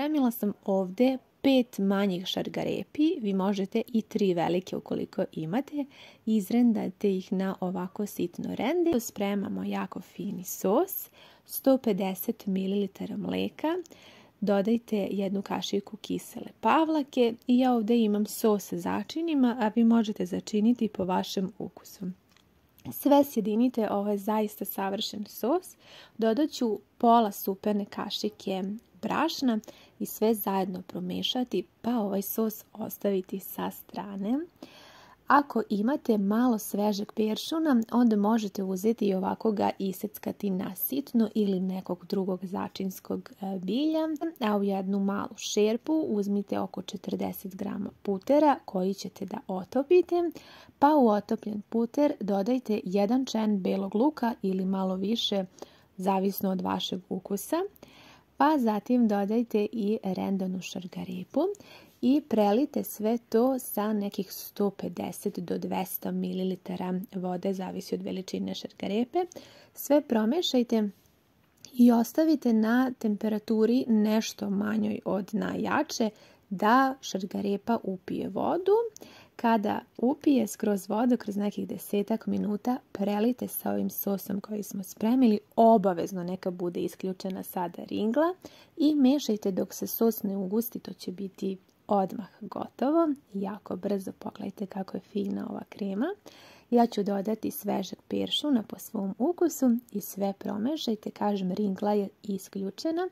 Spremila sam ovdje 5 manjih šargarepi, vi možete i 3 velike ukoliko imate. Izrendate ih na ovako sitno rende. Spremamo jako fini sos, 150 ml mleka, dodajte 1 kašiku kisele pavlake i ja ovdje imam sos sa začinima, a vi možete začiniti po vašem ukusu. Sve sjedinite, ovo je zaista savršen sos. Dodat ću pola superne kašike brašna i sve zajedno promešati, pa ovaj sos ostaviti sa strane. Ako imate malo svežeg peršuna, onda možete uzeti i ovako ga iseckati na sitno ili nekog drugog začinskog bilja. A u jednu malu šerpu uzmite oko 40 grama putera koji ćete da otopite, pa u otopljen puter dodajte 1 čen belog luka ili malo više, zavisno od vašeg ukusa. Pa zatim dodajte i rendanu šargarepu i prelite sve to sa nekih 150 do 200 ml vode, zavisi od veličine šargarepe. Sve promešajte i ostavite na temperaturi nešto manjoj od najjače da šargarepa upije vodu. Kada upije skroz vodu, kroz nekih 10 minuta, prelite sa ovim sosom koji smo spremili. Obavezno neka bude isključena sada ringla i mešajte dok se sos ne ugusti, to će biti odmah gotovo. Jako brzo, pogledajte kako je fina ova krema. Ja ću dodati svežeg peršuna po svom ukusu i sve promešajte. Kažem, ringla je isključena.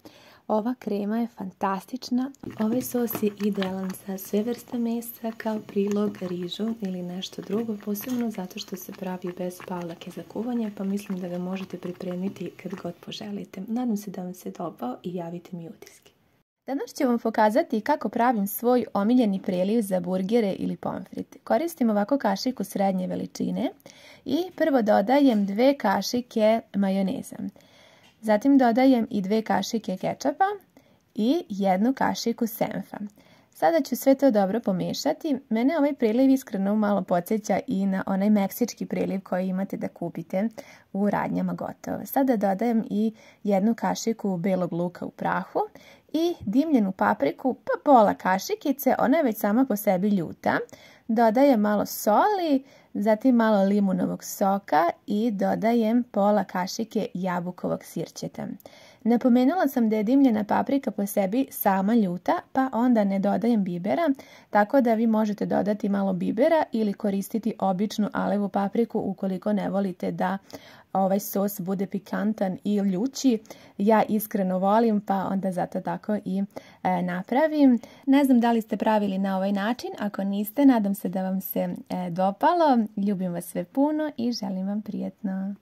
Ova krema je fantastična. Ovaj sos je idealan za sve vrste mesa, kao prilog, rižu ili nešto drugo, posebno zato što se pravi bez pavlake za kuvanje, pa mislim da ga možete pripremiti kad god poželite. Nadam se da vam se dopao i javite mi utiske. Danas ću vam pokazati kako pravim svoj omiljeni preliv za burgere ili pomfrit. Koristim ovako kašiku srednje veličine i prvo dodajem 2 kašike majoneza. Zatim dodajem i 2 kašike kečapa i 1 kašiku senfa. Sada ću sve to dobro pomešati. Mene ovaj preliv iskreno malo podsjeća i na onaj meksički preliv koji imate da kupite u radnjama gotovo. Sada dodajem i 1 kašiku belog luka u prahu i dimljenu papriku, pa pola kašikice, ona je već sama po sebi ljuta. Dodajem malo soli, zatim malo limunovog soka i dodajem pola kašike jabukovog sirćeta. Napomenula sam da je dimljena paprika po sebi sama ljuta, pa onda ne dodajem bibera, tako da vi možete dodati malo bibera ili koristiti običnu alevu papriku ukoliko ne volite da ovaj sos bude pikantan i ljući. Ja iskreno volim, pa onda zato tako i napravim. Ne znam da li ste pravili na ovaj način, ako niste, nadam se da vam se dopalo. Ljubim vas sve puno i želim vam prijatno.